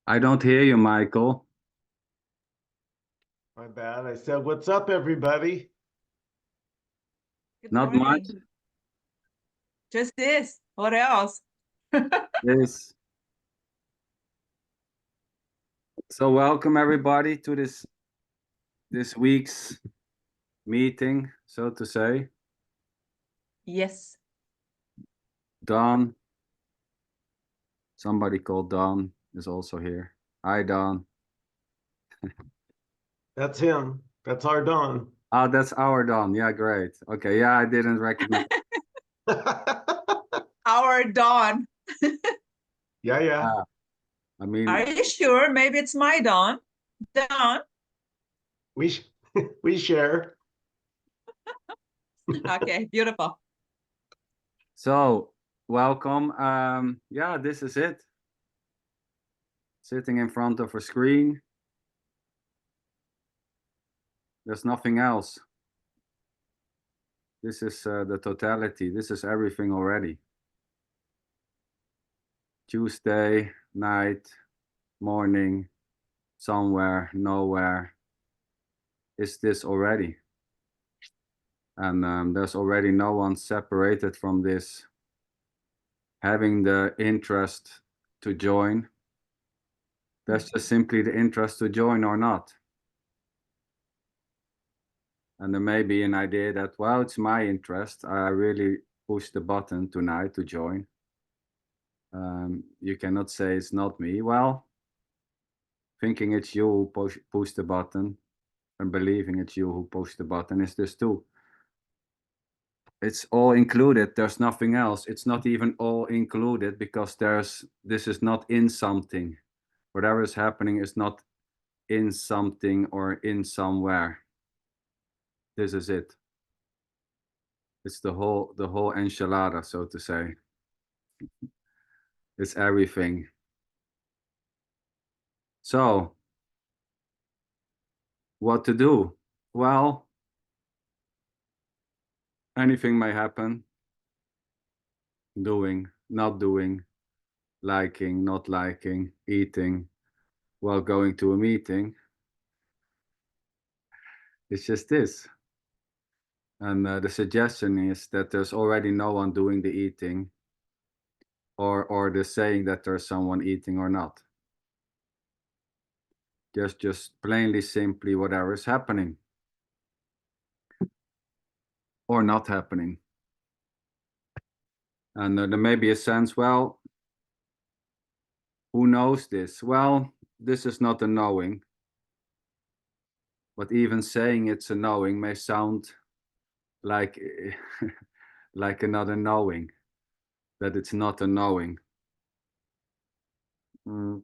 I don't hear you, Michael. My bad. I said, what's up, everybody? Good Not morning. much. Just this. What else? Yes. So welcome everybody to this week's meeting, so to say. Yes. Don, somebody called Don is also here. Hi, Don. That's him. That's our Don. Oh, that's our Don. Yeah, great. Okay, yeah, I didn't recognize. Our Dawn. Yeah. I mean, Are you sure? Maybe it's my Dawn. Dawn. We we share. Okay, beautiful. so welcome. Yeah, this is it. Sitting in front of a screen. There's nothing else. This is the totality. This is everything already. Tuesday night, morning, somewhere, nowhere. Is this already? And there's already no one separated from this, having the interest to join. That's just simply the interest to join or not. And there may be an idea that, well, it's my interest. I really push the button tonight to join. You cannot say it's not me. Well, thinking it's you who push the button and believing it's you who push the button is this too. It's all included. There's nothing else. It's not even all included because this is not in something. Whatever is happening is not in something or in somewhere. This is it. It's the whole enchilada, so to say. It's everything. So, what to do? Well, anything may happen. Doing, not doing, liking, not liking, eating while going to a meeting. It's just this. And the suggestion is that there's already no one doing the eating or the saying that there's someone eating or not. Just plainly, simply whatever is happening or not happening. And there may be a sense, well, who knows this? Well, this is not a knowing. But even saying it's a knowing may sound like like another knowing, that it's not a knowing. And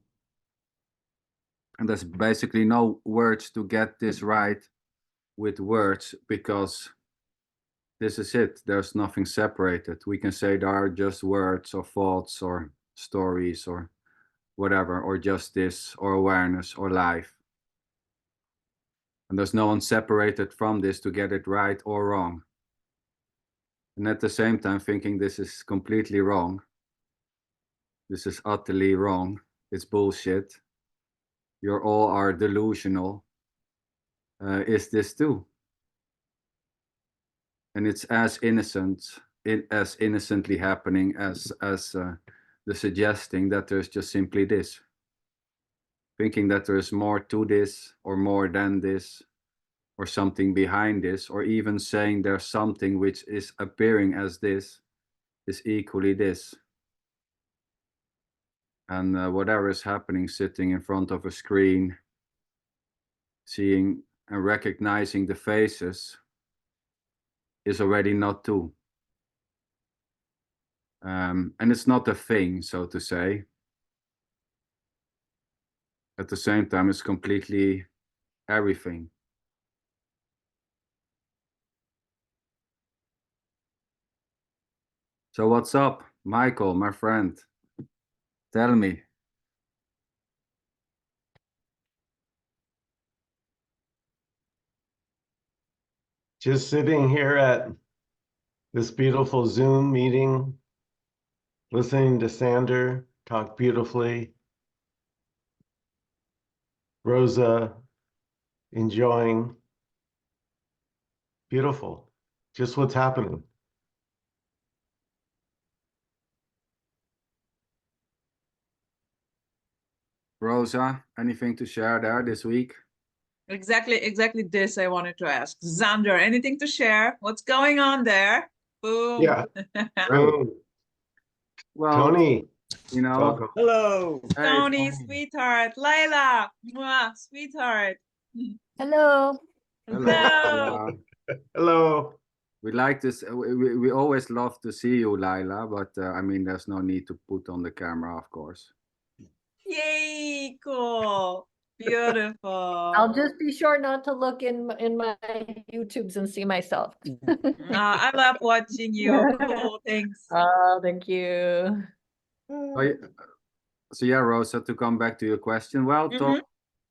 there's basically no words to get this right with words, because this is it. There's nothing separated. We can say there are just words or thoughts or stories or whatever, or just this, or awareness, or life. And there's no one separated from this to get it right or wrong. And at the same time thinking this is completely wrong. This is utterly wrong. It's bullshit. You all are delusional. Is this too? And it's as innocent, as innocently happening as the suggesting that there's just simply this. Thinking that there's more to this, or more than this, or something behind this, or even saying there's something which is appearing as this, is equally this. And whatever is happening, sitting in front of a screen, seeing and recognizing the faces, is already not two. And it's not a thing, so to say. At the same time, it's completely everything. So what's up, Michael, my friend? Tell me. Just sitting here at this beautiful Zoom meeting, listening to Sander talk beautifully. Rosa, enjoying. Beautiful. Just what's happening. Rosa, anything to share there this week? Exactly this I wanted to ask. Sander, anything to share? What's going on there? Boom. Yeah. Boom. Well, Tony, you know, welcome. Hello. hey, Tony, Tony. sweetheart. Layla, mwah, sweetheart. Hello. Hello. Hello. We like this. We always love to see you, Laila, but I mean, there's no need to put on the camera, of course. Yay, cool. Beautiful. I'll just be sure not to look in my YouTubes and see myself. I love watching you. Cool, thanks. Oh, thank you. Oh, yeah. So yeah, Rosa, to come back to your question. Well,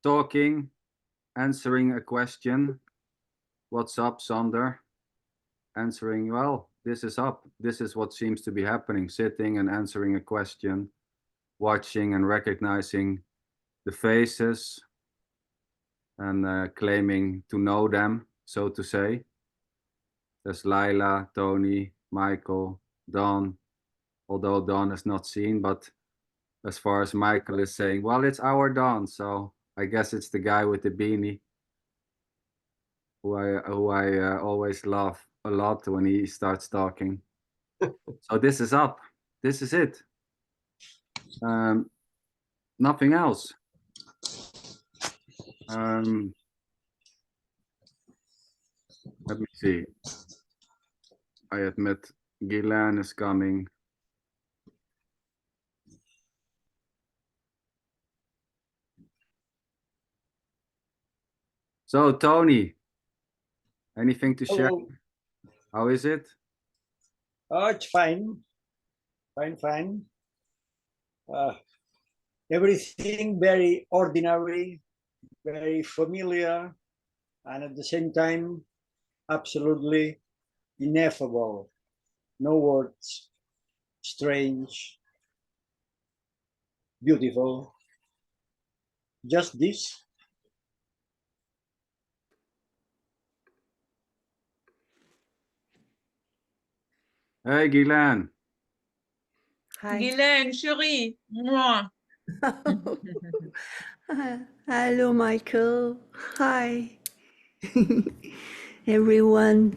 talking, answering a question. What's up, Sander? Answering, well, this is up. This is what seems to be happening. Sitting and answering a question, watching and recognizing the faces and claiming to know them, so to say. There's Laila, Tony, Michael, Don, although Don is not seen, but as far as Michael is saying, well, it's our Don, so I guess it's the guy with the beanie who I always love a lot when he starts talking. So this is up. This is it. Nothing else. Let me see. I admit Guylaine is coming. So Tony, anything to share? Hello. How is it? Oh, it's fine. Fine. Everything very ordinary, very familiar, and at the same time, absolutely ineffable. No words. Strange. Beautiful. Just this. Hey Guylaine. Hi. Guylaine, chérie. Mwah. Hello, Michael. Hi, everyone.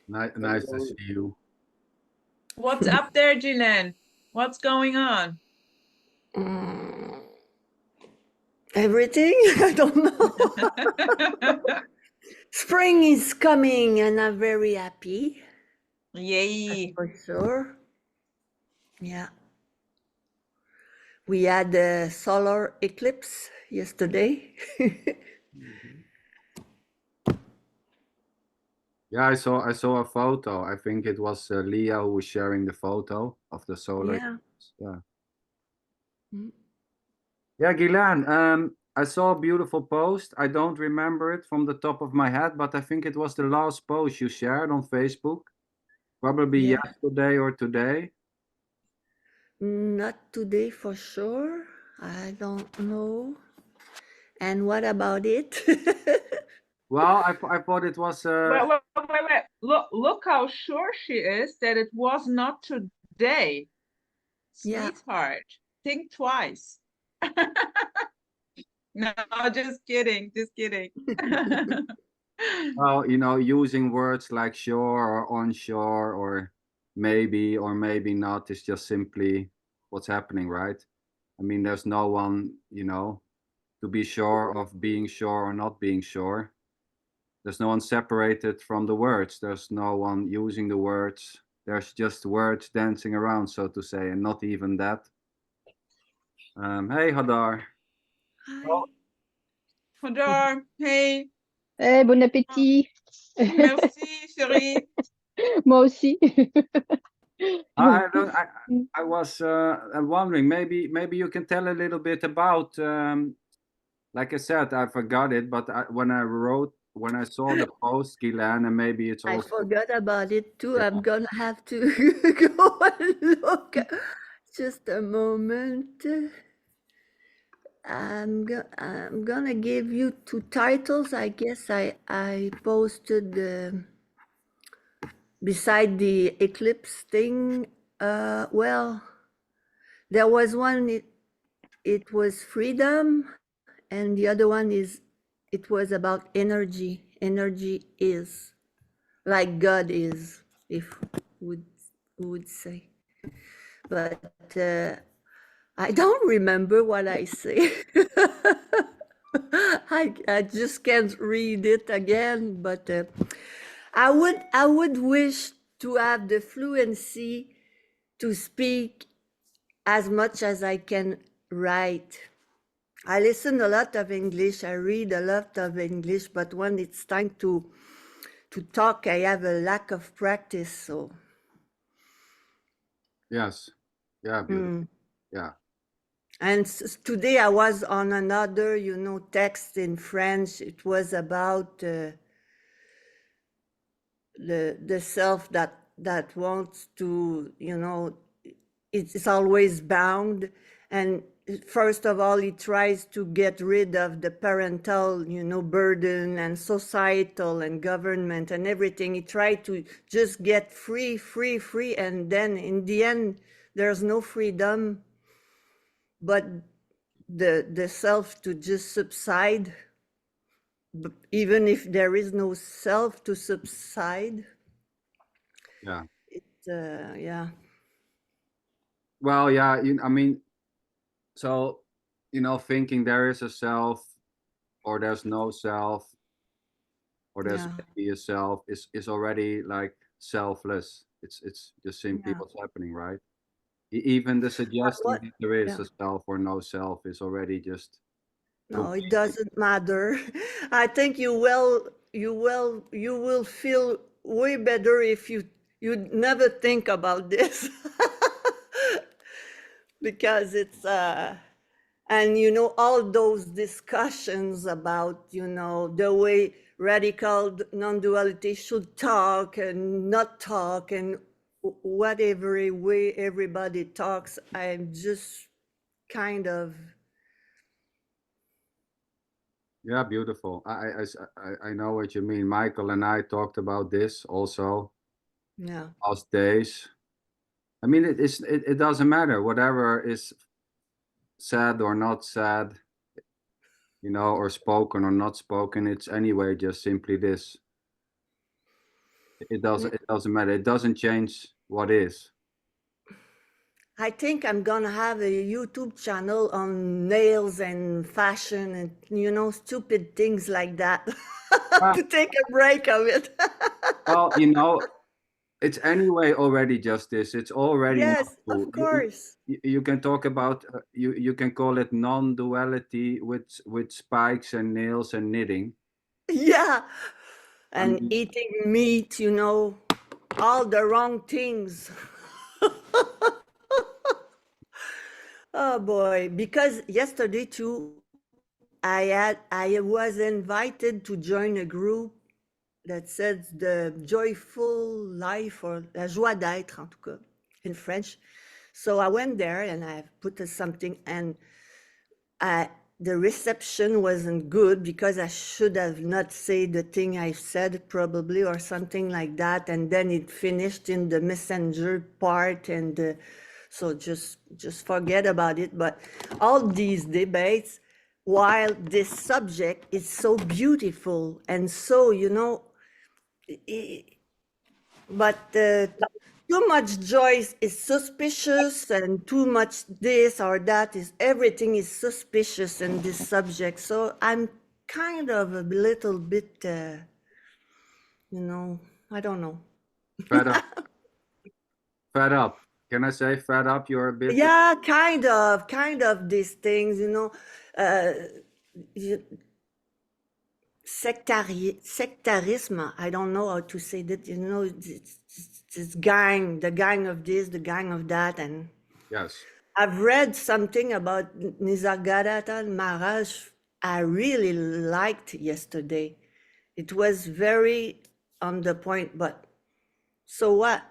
Nice to see you. What's up there, Guylaine? What's going on? Everything? I don't know. Spring is coming, and I'm very happy. Yay. For sure. Yeah. We had a solar eclipse yesterday. Yeah, I saw a photo. I think it was Leah who was sharing the photo of the solar. Yeah. eclipse. Yeah. Mm. Yeah, Guylaine, I saw a beautiful post. I don't remember it from the top of my head, but I think it was the last post you shared on Facebook. Probably Yeah. yesterday or today. Not today for sure. I don't know. And what about it? Well, I thought it was. Wait. Look how sure she is that it was not today. Yeah. Sweetheart, think twice. No, just kidding. Well, using words like sure or onshore or maybe not is just simply what's happening, right? I mean, there's no one, to be sure of being sure or not being sure. There's no one separated from the words. There's no one using the words. There's just words dancing around, so to say, and not even that. Hey, Hadar. Hi. Hadar, hey. Bon appétit. Merci, chérie. Moi aussi. I was wondering, maybe you can tell a little bit about, like I said, I forgot it, but when I saw the post, Guylaine, and maybe it's I also. forgot about it too. Yeah. I'm gonna have to go and look. Just a moment. I'm gonna give you two titles. I guess I posted beside the eclipse thing. Well, there was one. It was freedom, and the other one is it was about energy. Energy is like God is, if would say. But I don't remember what I say. I just can't read it again. But I would wish to have the fluency to speak as much as I can write. I listen a lot of English. I read a lot of English, but when it's time to talk, I have a lack of practice. So Yes. Yeah, beautiful. Yeah. And today I was on another, text in French. It was about the self that wants to, it's always bound. And first of all, it tries to get rid of the parental, burden and societal and government and everything. It tried to just get free. And then in the end, there's no freedom, but the self to just subside, even if there is no self to subside. Yeah. Yeah. Well, yeah, I mean, so, thinking there is a self or there's no self or there's Yeah. maybe a self is already like selfless. It's just simply Yeah. what's happening, right? Even the suggesting what- that there is yeah. a self or no self is already just No, it doesn't matter. I think you will feel way better if you never think about this. Because it's and all those discussions about the way radical non-duality should talk and not talk, and whatever way everybody talks, I'm just kind of Yeah, beautiful. I know what you mean. Michael and I talked about this also yeah last days. I mean, it doesn't matter whatever is said or not said, or spoken or not spoken. It's anyway just simply this. It doesn't matter. It doesn't change what is. I think I'm gonna have a YouTube channel on nails and fashion and stupid things like that. To take a break of it. Well, it's anyway already just this. It's already Yes, not of course. you can talk about you can call it non-duality with spikes and nails and knitting. Yeah. I And mean, eating meat, all the wrong things. Oh boy, because yesterday too, I was invited to join a group that says the joyful life, or la joie d'être en tout cas in French. So I went there and I put something, and the reception wasn't good because I should have not said the thing I said probably, or something like that. And then it finished in the messenger part, and so just forget about it. But all these debates, while this subject is so beautiful and so, but too much joy is suspicious, and too much this or that is, everything is suspicious in this subject. So I'm kind of a little bit, I don't know. fed up. Fed up. Can I say fed up? You're a bit. Yeah, kind of these things, uh, sectarism. I don't know how to say that, this gang, the gang of this, the gang of that. And Yes. I've read something about Nisargadatta Maharaj I really liked yesterday. It was very on the point, but so what?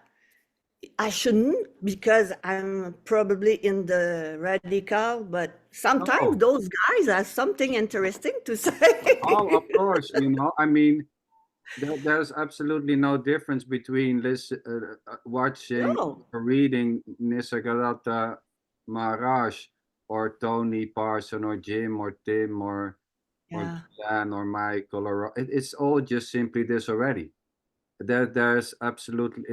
I shouldn't because I'm probably in the radical, but sometimes No. those guys have something interesting to say. Oh, of course, you know, I mean, there's absolutely no difference between watching No. or reading Nisargadatta Maharaj or Tony Parson or Jim or Tim or Yeah. Dan or Michael or it's all just simply this already. There's absolutely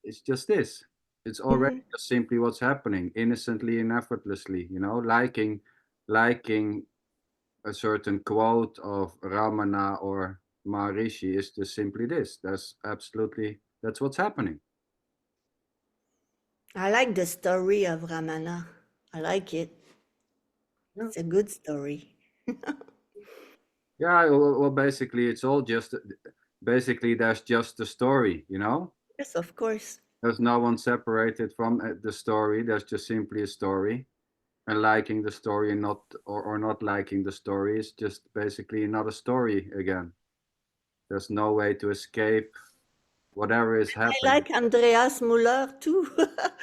it's just this. It's already just simply what's happening innocently and effortlessly, you know, liking a certain quote of Ramana or Maharishi is just simply this. That's what's happening. I like the story of Ramana. I like it. Yeah. It's a good story. Yeah, well, basically, it's all just basically there's just the story, you know. Yes, of course. There's no one separated from the story. There's just simply a story, and liking the story and not or not liking the story is just basically another story again. There's no way to escape whatever is I happening. like Andreas Muller too.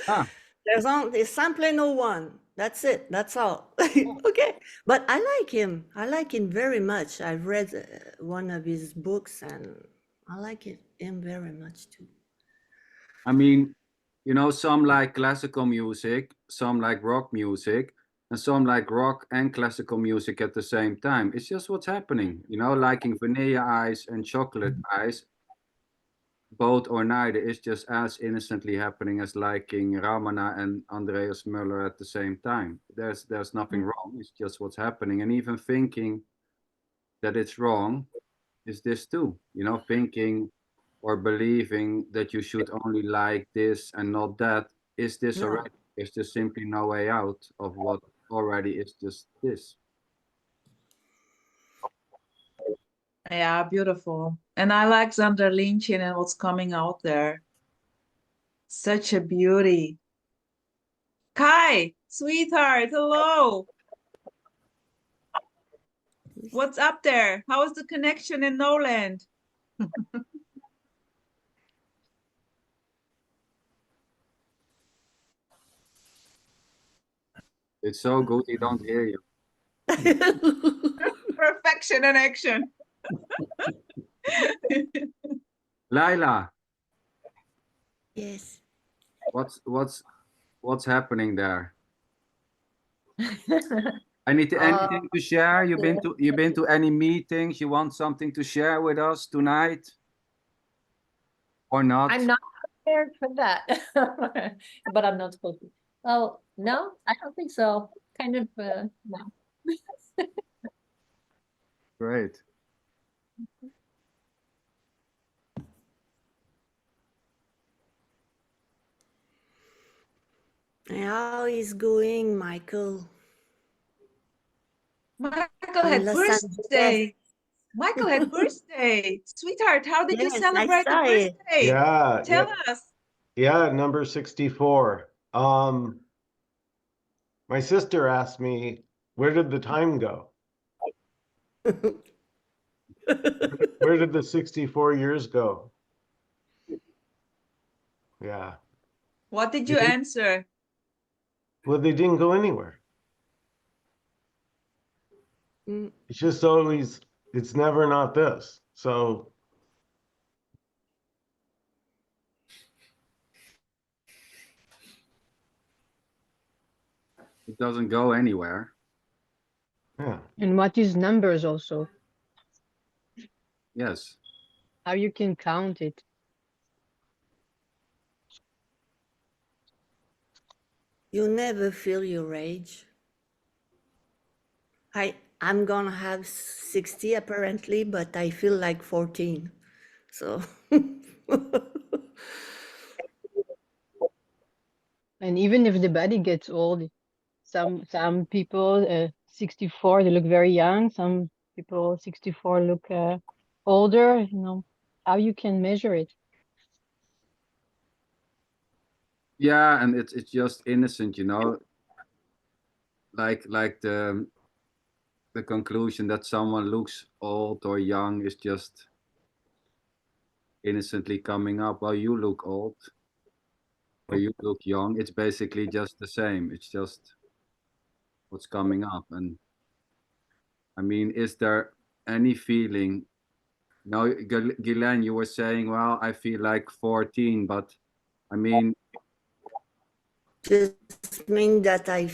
Ah, There's simply no one. That's it. That's all. Okay. But I like him. I like him very much. I've read one of his books and I like him very much too. I mean, you know, some like classical music, some like rock music, and some like rock and classical music at the same time. It's just what's happening, you know, liking vanilla ice and chocolate ice, both or neither is just as innocently happening as liking Ramana and Andreas Müller at the same time. There's nothing wrong. It's just what's happening. And even thinking that it's wrong is this too, you know, thinking or believing that you should only like this and not that is this No. already. There's just simply no way out of what already is just this. Yeah, beautiful. And I like Xander Linchin and what's coming out there. Such a beauty. Kai, sweetheart, hello. What's up there? How is the connection in Noland? It's so good he don't hear you. Perfection in action. Laila, Yes. what's happening there? Anything to share? You've been to any meetings? You want something to share with us tonight? Or not? I'm not prepared for that, but I'm not supposed to. Oh, no, I don't think so. Kind of, no. Great. How is going, Michael? Michael In had Los birthday. Michael had birthday. Sweetheart, how did you Yes, I celebrate the saw it. birthday? Yeah, Tell yeah, us. yeah, number 64. My sister asked me, where did the time go? Where did the 64 years go? Yeah. What did you answer? Well, they didn't go anywhere. Mm. It's just always, it's never not this. So It doesn't go anywhere. yeah. And what is numbers also? Yes. How you can count it? You never feel your age. I'm gonna have 60 apparently, but I feel like 14. So And even if the body gets old, some people 64 they look very young. Some people 64 look older. You know how you can measure it. Yeah, and it's just innocent, you know. Like the conclusion that someone looks old or young is just innocently coming up. Well, you look old. or you look young. It's basically just the same. It's just what's coming up. And I mean, is there any feeling? No, Guylaine, you were saying, well, I feel like 14, but I mean, Just mean that I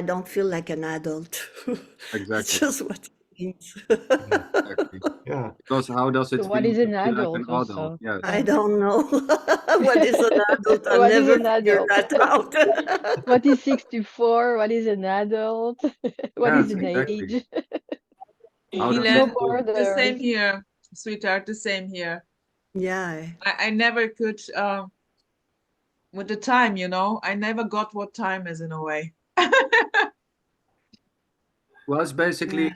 don't feel like an adult. It's exactly. just what it means. Exactly. Yeah. Because how does it So what feel is to an feel like an adult adult? also? Yes. I don't know what is an adult. I What is never an figured adult? that out. What is 64? What is an adult? What Yes, is an exactly. age? How does No it Guylaine, feel? the same borders. here, sweetheart, the same here. Yeah. I never could, with the time, you know, I never got what time is in a way. Well, it's basically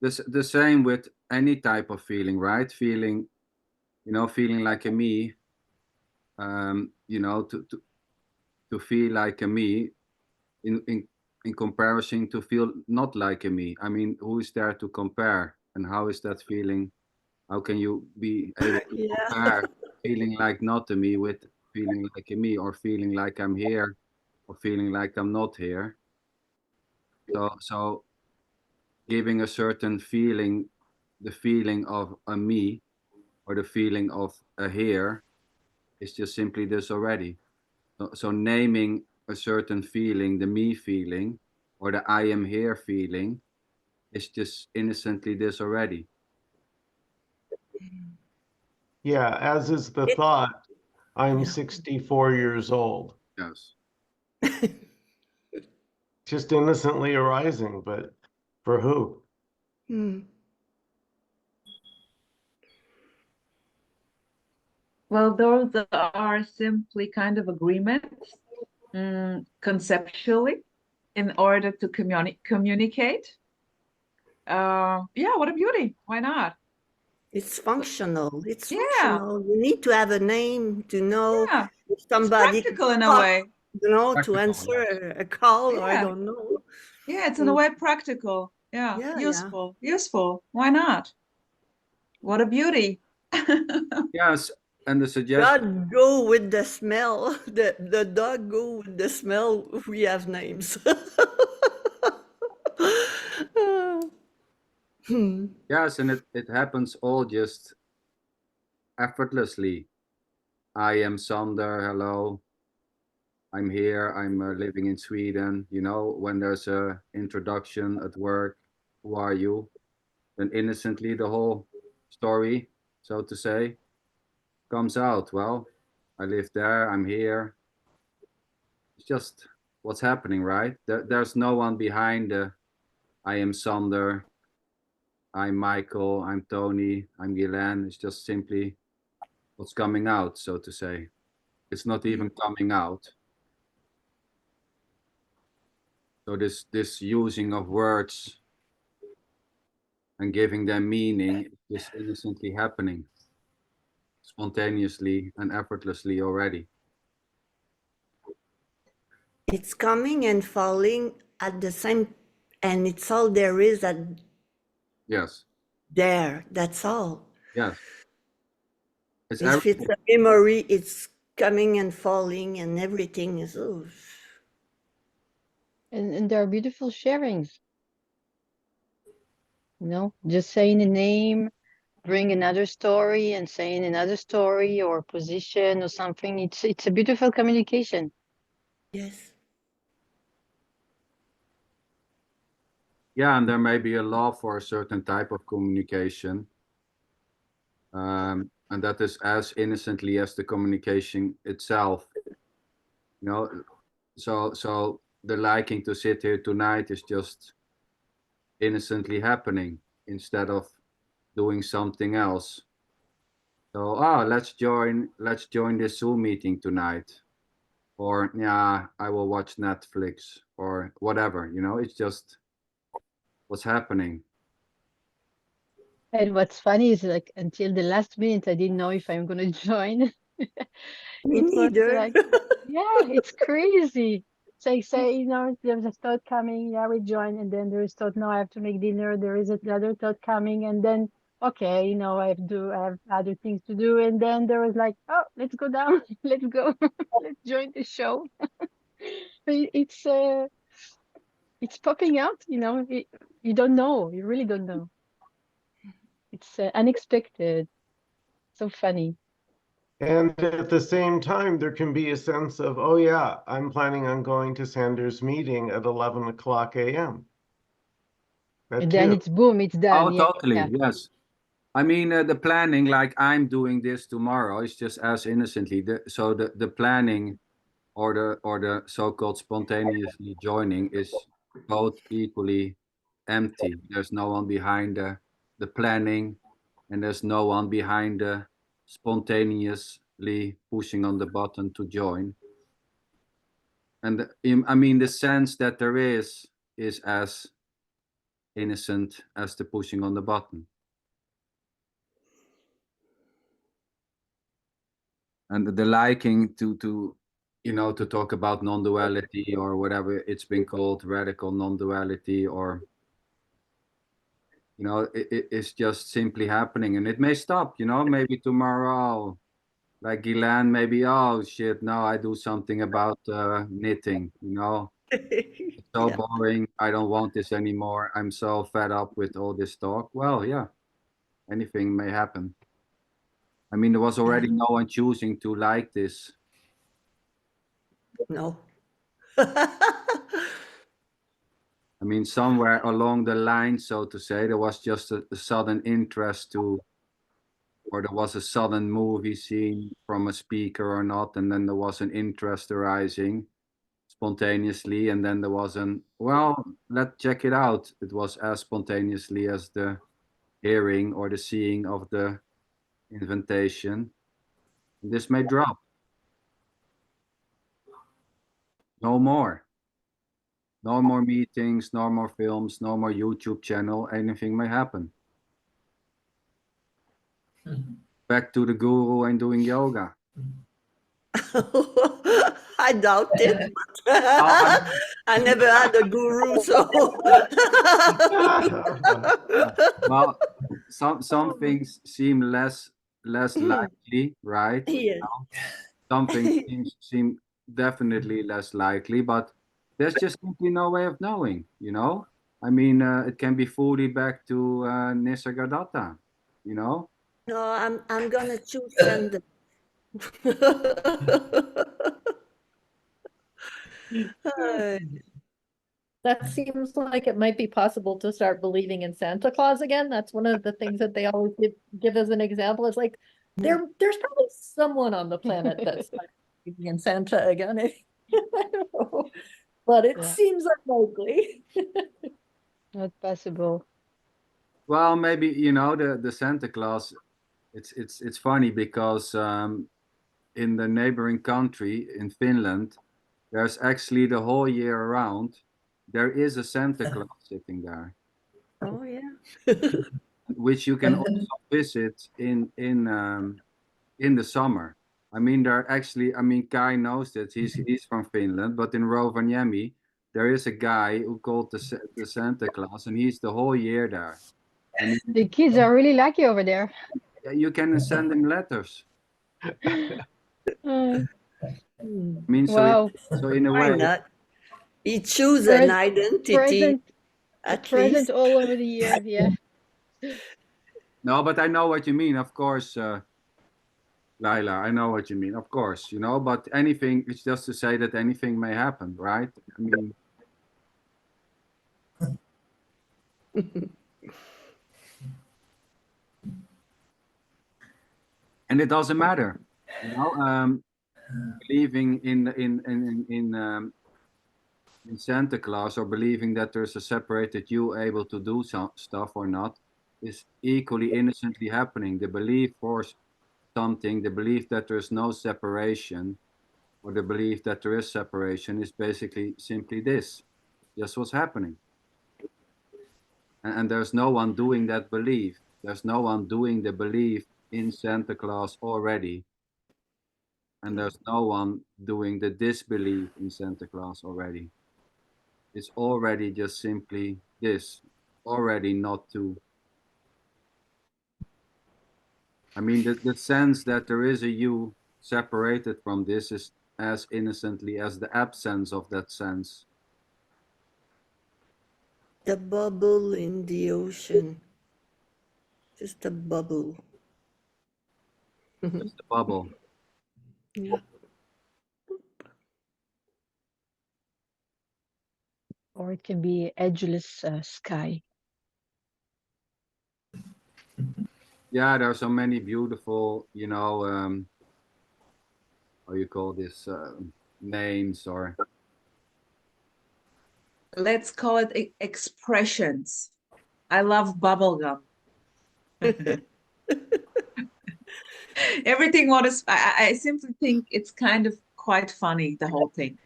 Yeah. the same with any type of feeling, right? Feeling, feeling like a me, to feel like a me in comparison to feel not like a me. I mean, who is there to compare? And how is that feeling? How can you be able to Yeah. compare feeling like not a me with feeling like a me, or feeling like I'm here, or feeling like I'm not here? So giving a certain feeling, the feeling of a me, or the feeling of a here, is just simply this already. So naming a certain feeling, the me feeling, or the I am here feeling, is just innocently this already. Yeah, as is the It- thought, I'm Yeah. 64 years old. Yes. Just innocently arising, but for who? Hmm. Well, those are simply kind of agreements, conceptually, in order to communicate. Yeah, what a beauty. Why not? It's functional. It's Yeah, functional. You need to have a name to know yeah. if It's somebody practical in a talk, way. to Practical, answer a call, or I Yeah, don't know. yeah, it's in a Mm. way practical. Yeah, Yeah, yeah. useful. Why not? What a beauty. yes. And the suggestion, God go with the smell. The dog go with the smell. We have names. Hmm. yes, and it happens all just effortlessly. I am Sander, hello, I'm here, I'm living in Sweden. When there's a introduction at work, who are you? Then innocently the whole story, so to say, comes out. Well, I live there, I'm here. It's just what's happening, right? There's no one behind the I am Sander, I'm Michael, I'm Tony, I'm Guylaine. It's just simply what's coming out, so to say. It's not even coming out. So this using of words and giving them meaning is just innocently happening, spontaneously and effortlessly already. It's coming and falling at the same, and it's all there is at Yes, there. That's all. yes. It's If it's everything. a memory, it's coming and falling, and everything is. Oh. And there are beautiful sharings, just saying a name, bring another story and saying another story or position or something. It's a beautiful communication. Yes. Yeah, and there may be a law for a certain type of communication, and that is as innocently as the communication itself. You know, so the liking to sit here tonight is just innocently happening instead of doing something else. So, let's join this Zoom meeting tonight, or yeah, I will watch Netflix or whatever. It's just what's happening. And what's funny is like until the last minute, I didn't know if I'm gonna join. Me It was neither. like, yeah, it's crazy. Say, there's a thought coming, yeah, we join, and then there is thought, no, I have to make dinner. There is another thought coming, and then, okay, you know, I have other things to do. And then there was like, oh, let's go down, let's go, let's join the show. It's popping out, you know. You don't know, you really don't know. It's unexpected, so funny. And at the same time, there can be a sense of, oh yeah, I'm planning on going to Sander's meeting at 11 o'clock a.m. That And then too. it's boom, it's done. Oh, Yeah, totally. yeah. Yes. I mean, the planning, like I'm doing this tomorrow, is just as innocently. So the planning or the so-called spontaneously joining is both equally empty. There's no one behind the planning, and there's no one behind the spontaneously pushing on the button to join. And I mean, the sense that there is as innocent as the pushing on the button. And the liking to you know, to talk about non-duality or whatever it's been called, radical non-duality, or you know, it's just simply happening, and it may stop, you know, maybe tomorrow, like Gilan, maybe, oh shit, now I do something about knitting, you know, it's so Yeah. boring, I don't want this anymore, I'm so fed up with all this talk. Well, yeah, anything may happen. I mean, there was already no one choosing to like this. No. I mean, somewhere along the line, so to say, there was just a sudden interest to, or there was a sudden movie scene from a speaker or not, and then there was an interest arising spontaneously, and then there was well, let's check it out. It was as spontaneously as the hearing or the seeing of the invitation. This may drop. No more. No more meetings, no more films, no more YouTube channel. Anything may happen. Back to the guru and doing yoga. I doubt it. I I never had a guru, so Well, some things seem less likely, right? yes. Some things seem definitely less likely, but there's just simply no way of knowing, you know? I mean, it can be fully back to Nisargadatta, you know? No, I'm gonna choose Sander. That seems like it might be possible to start believing in Santa Claus again. That's one of the things that they always give as an example. It's like there's probably someone on the planet that's believing in Santa again. I don't know, but it Yeah. seems unlikely. Not possible. Well, maybe, you know, the Santa Claus, it's funny because in the neighboring country, in Finland, there's actually the whole year around, there is a Santa Claus sitting there, Oh yeah. which you can also visit in the summer. I mean, there are actually, I mean, Kai knows that he's from Finland, but in Rovaniemi, there is a guy who called the Santa Claus, and he's the whole year there. I mean, The kids are really lucky over there. you can send him letters. Uh, I mean, wow. so in a Why way, not? He choose an Pres- identity present, at present least. all over the year. Yeah. no, but I know what you mean, of course, Laila, I know what you mean, of course, you know, but anything, it's just to say that anything may happen, right? I mean, and it doesn't matter, you know, believing in Santa Claus or believing that there's a separated you able to do some stuff or not is equally innocently happening. The belief for something, the belief that there's no separation, or the belief that there is separation is basically simply this, just what's happening. And there's no one doing that belief. There's no one doing the belief in Santa Claus already. And there's no one doing the disbelief in Santa Claus already. It's already just simply this, already not to. I mean, the sense that there is a you separated from this is as innocently as the absence of that sense. The bubble in the ocean. Just a bubble. Just a bubble. Yeah. Or it can be edgeless sky. Yeah, there are so many beautiful, how you call this, names or Let's call it expressions. I love bubblegum. Everything what is, I simply think it's kind of quite funny, the whole thing.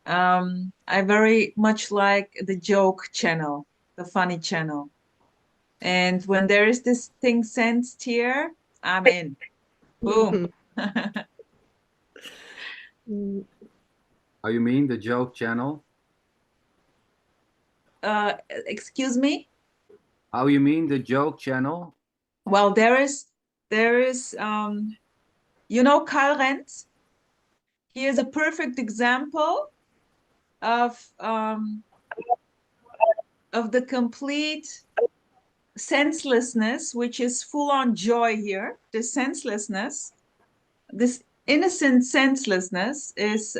I very much like the joke channel, the funny channel. And when there is this thing sensed here, I'm in. Boom. how you mean the joke channel? Excuse me? How you mean the joke channel? Well, there is you know Karl Renz? He is a perfect example of the complete senselessness, which is full on joy here. This senselessness, this innocent senselessness is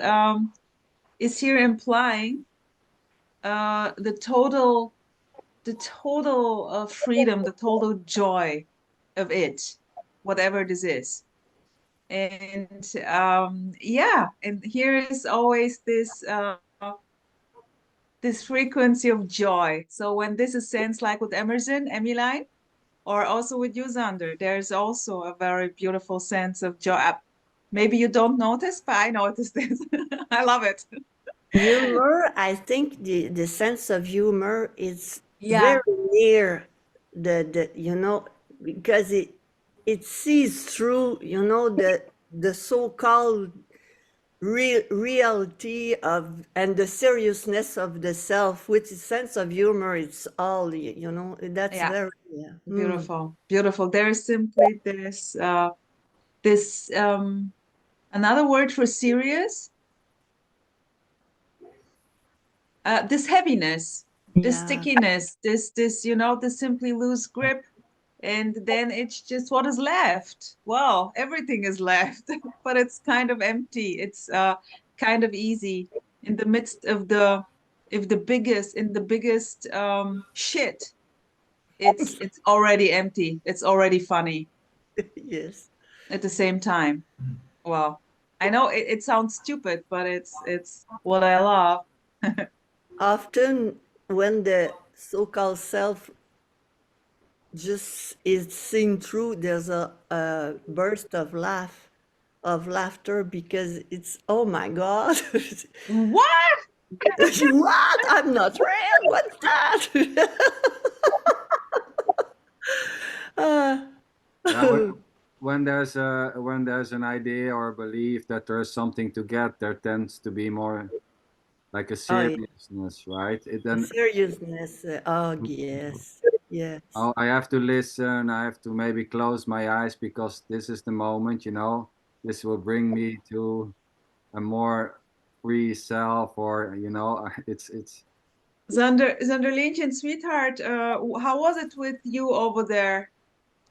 here implying the total freedom, the total joy of it, whatever this is. And yeah, and here is always this this frequency of joy. So when this is sensed, like with Emerson, Emmeline, or also with you, Sander, there's also a very beautiful sense of joy. Maybe you don't notice, but I notice this. I love it. Humor, I think the sense of humor is Yeah. very near the because it sees through, the so-called reality of and the seriousness of the self, which is sense of humor, it's all, that's Yeah. very Beautiful, beautiful. There is simply this another word for serious, this heaviness, this Yeah. stickiness, this this simply loose grip, and then it's just what is left. Well, everything is left, but it's kind of empty. It's kind of easy in the midst of the biggest shit. It's already empty. It's already funny Yes. at the same time. Well, I know it sounds stupid, but it's what I love. Often when the so-called self just is seen through, there's a burst of laughter, because it's, oh my God. What? What? I'm not real. What's that? Yeah, when there's an idea or a belief that there's something to get, there tends to be more like a Oh, yeah. seriousness, right? It then Seriousness. Oh, yes. Yes. oh, I have to listen. I have to maybe close my eyes because this is the moment, this will bring me to a more free self, or it's Zanderlientje, sweetheart, how was it with you over there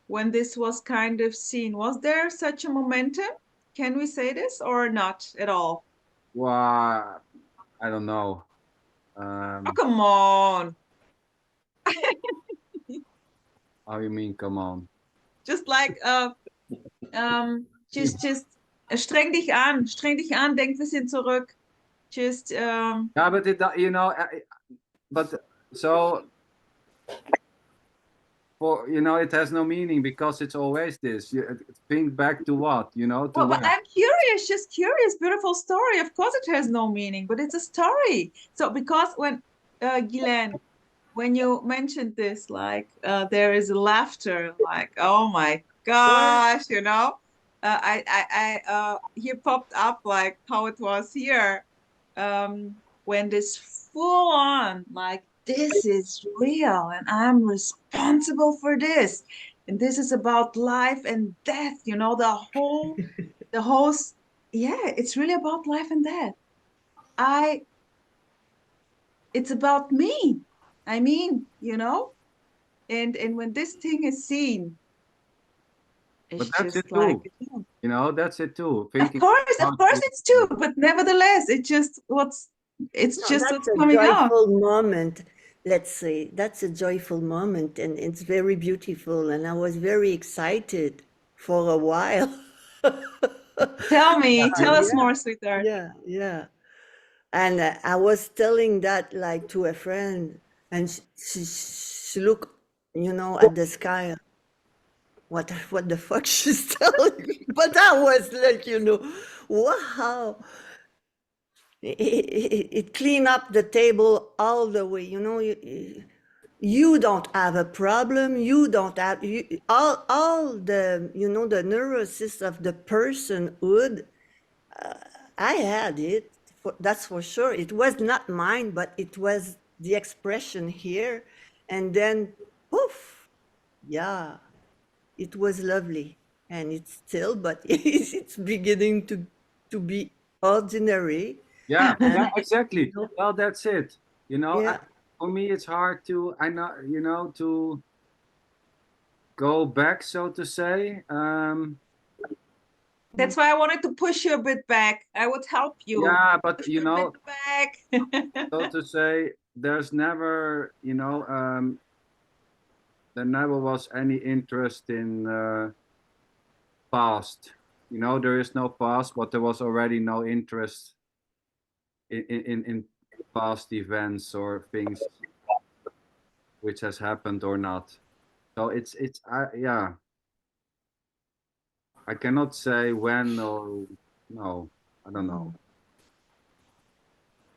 when this was kind of seen? Was there such a momentum? Can we say this or not at all? well, I don't know. Oh, come on. How you mean? Come on. Just like just streng dich an, denk ein bisschen zurück. Just Yeah, but but so for it has no meaning because it's always this. You think back to what, to well, but when? I'm curious, just curious, beautiful story. Of course it has no meaning, but it's a story. So because when Guylaine, when you mentioned this, like there is laughter, like oh my gosh, I here popped up like how it was here when this full on like this is real and I'm responsible for this. and this is about life and death, you know, the whole yeah, it's really about life and death. It's about me. I mean, you know, and when this thing is seen, But it's that's it just like, too. You know, that's it too. Thinking of about course it. it's true, but nevertheless, it's No, just that's what's a coming out. joyful moment. Let's say that's a joyful moment, and it's very beautiful. And I was very excited for a while. Tell us Yeah, more, sweetheart. yeah. And I was telling that like to a friend, and she looked, you know, at the sky. What the fuck she's telling me? But I was like, you know, wow. It cleaned up the table all the way. You know, you don't have a problem. You don't have all the, you know, the neurosis of the personhood. I had it. That's for sure. It was not mine, but it was the expression here. And then, poof, yeah, it was lovely. And it's still, but it's beginning to be ordinary. Yeah, And, yeah, exactly. you know, Well, that's it. You know, yeah. for me, it's hard to, I know, you know, to go back, so to say. That's why I wanted to push you a bit back. I would help you. Yeah, but Push you you a know, bit back. so to say, there's never, you know, there never was any interest in past. You know, there is no past, but there was already no interest in past events or things which has happened or not. So it's yeah. I cannot say when or no. I don't know.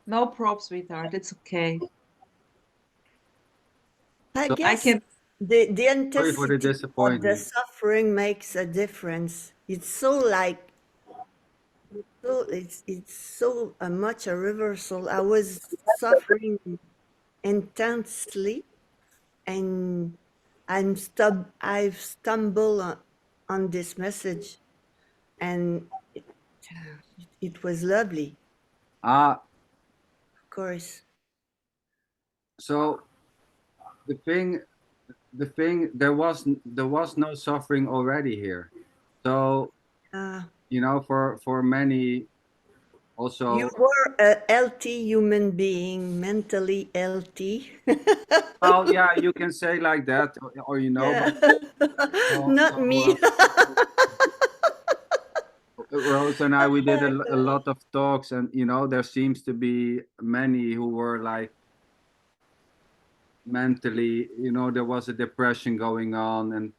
No props, sweetheart. It's okay. I So I guess can. the sorry for the intensity of the disappointment. suffering makes a difference. It's so like so it's so much a reversal. I was suffering intensely, and I've stumbled on this message, and it was lovely, Ah, of course. so the thing, there was no suffering already here. So Uh, you know, for many you also. were a healthy human being, mentally healthy. Well, yeah, you can say like that, or you know, Yeah. but Not me. Rose and I, we did a lot of talks, and you know, there seems to be many who were like mentally, you know, there was a depression going on, and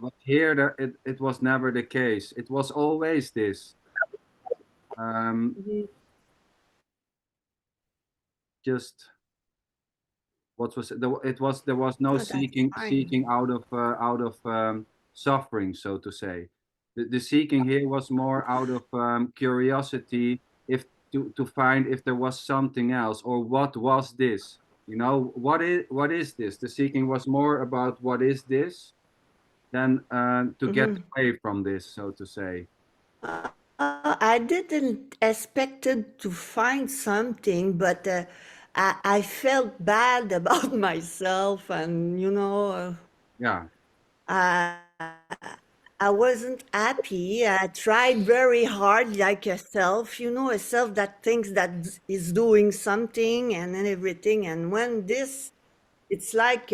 but here it was never the case. It was always this. Um, just what was it? It was there was no No, that's fine. seeking out of suffering, so to say. The seeking here was more out of curiosity, if to find if there was something else, or what was this. You know, what is this? The seeking was more about what is this than to get Mhm. away from this, so to say. I didn't expected to find something, but I felt bad about myself, and you know, Yeah. I I wasn't happy. I tried very hard, like a self, you know, a self that thinks that is doing something and then everything. And when this, it's like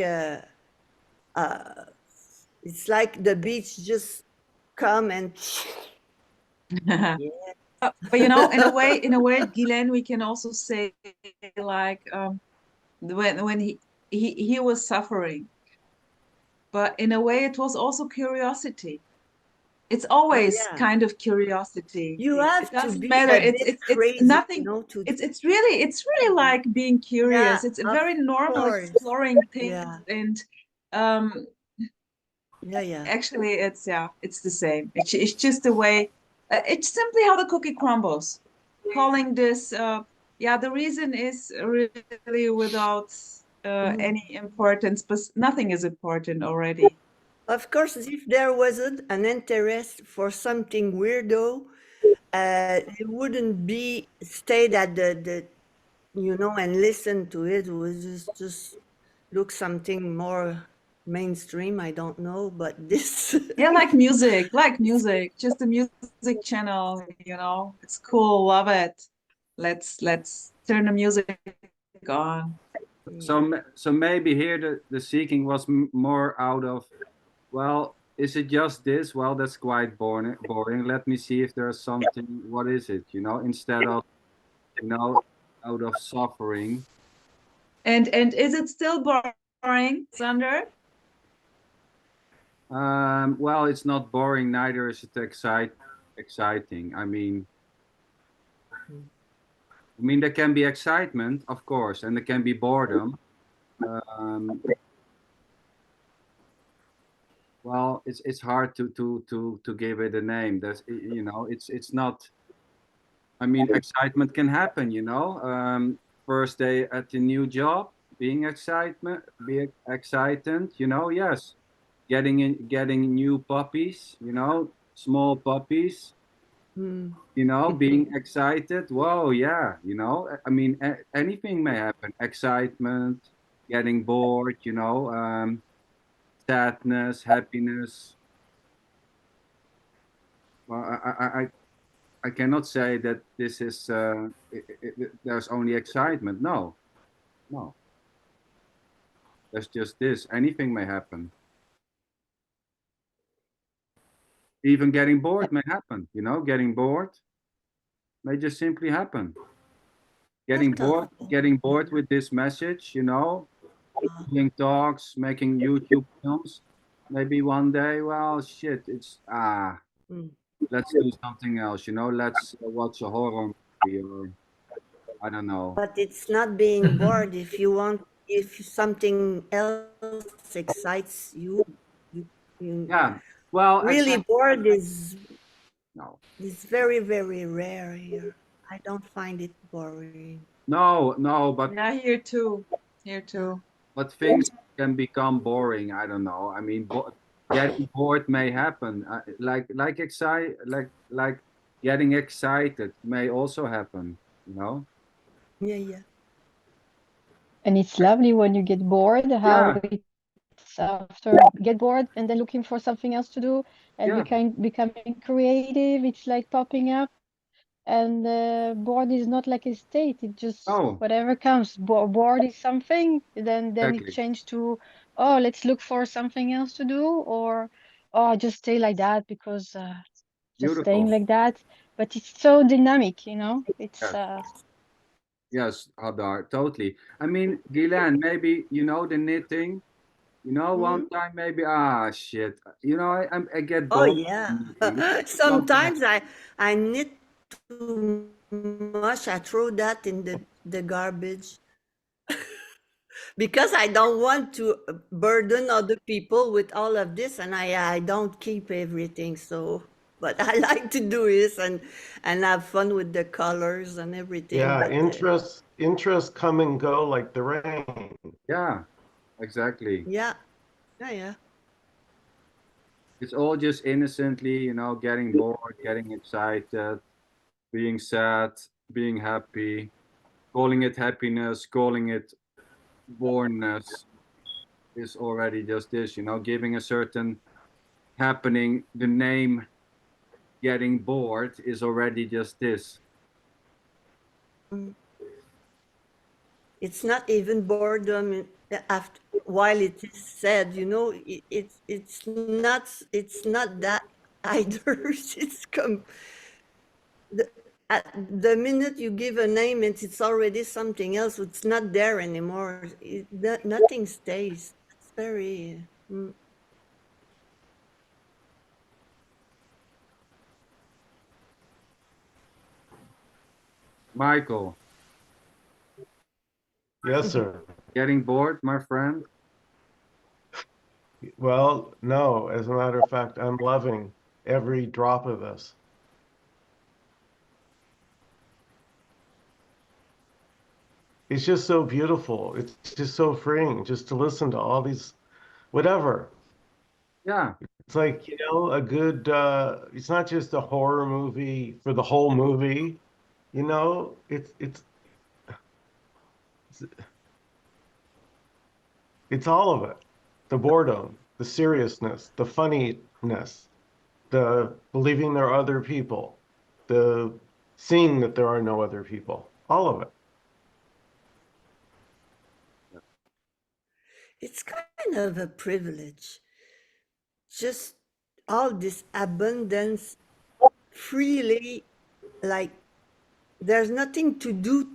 it's like the beach just come and yeah. But you know, in a way, Guylaine, we can also say like when he was suffering, but in a way, it was also curiosity. It's Oh always yeah. kind of curiosity. You It have to doesn't be matter. a It's bit crazy, you nothing. know, to It's really like being yeah, curious. It's a of very normal course. exploring things, Yeah, and um yeah. actually, it's the same. It's just a way. It's simply how the cookie crumbles. Calling this, yeah, the reason is really without Mhm. any importance, but nothing is important already. Of course, if there wasn't an interest for something weirdo, it wouldn't be stayed at the and listen to it. It was just look something more mainstream. I don't know, but this. Yeah, like music, just a music channel, It's cool, love it. Let's turn the music on. So maybe here the seeking was more out of, well, is it just this? Well, that's quite boring. Let me see if there's something. What is it? Instead of, out of suffering. And is it still boring, Sander? Well, it's not boring. Neither is it exciting. I mean, there can be excitement, of course, and there can be boredom. Well, it's hard to give it a name. That's it's not. I mean, excitement can happen. First day at the new job, being excited. Yes, getting new puppies. Small puppies. Being excited. Whoa, yeah. I mean, anything may happen. Excitement, getting bored. Sadness, happiness. Well, I cannot say that this is there's only excitement. No, no. There's just this. Anything may happen. Even getting bored may happen. Getting bored may just simply happen. Getting bored with this message. Doing talks, making YouTube films. Maybe one day, well, shit, it's let's do something else. Let's watch a horror movie or I don't know. But it's not being bored. If something else excites you, Yeah. Well, really bored is very, very rare here. I don't find it boring. No, but yeah, here too. But things can become boring. I don't know. I mean, getting bored may happen. Like getting excited may also happen. Yeah. And it's lovely when you get bored, how Yeah. it's after get bored and then looking for something else to do and becoming creative. It's like popping up. And bored is not like a state. It just whatever comes. Bored is something. Then it changed to, oh, let's look for something else to do, or oh, just stay like that because just staying like that. But it's so dynamic, It's yes, Hadar, totally. I mean, Guylaine, maybe the knitting. One time maybe shit. I get bored. Oh yeah. Sometimes I knit too much. I throw that in the garbage because I don't want to burden other people with all of this, and I don't keep everything. So, but I like to do this and have fun with the colors and everything. Yeah, but, interests come and go like the rain. Yeah, exactly. Yeah. It's all just innocently, getting bored, getting excited, being sad, being happy, calling it happiness, calling it bornness is already just this, giving a certain happening the name getting bored is already just this. It's not even boredom after while it is said, it's not that either. The minute you give a name, it's already something else. It's not there anymore. Nothing stays. It's very. Michael. Yes, sir. Getting bored, my friend? Well, no. As a matter of fact, I'm loving every drop of this. It's just so beautiful. It's just so freeing just to listen to all these, whatever. Yeah. It's like, you know, a good, it's not just a horror movie for the whole movie, you know, it's all of it. The boredom, the seriousness, the funniness, the believing there are other people, the seeing that there are no other people, all of it. It's kind of a privilege. Just all this abundance freely, like there's nothing to do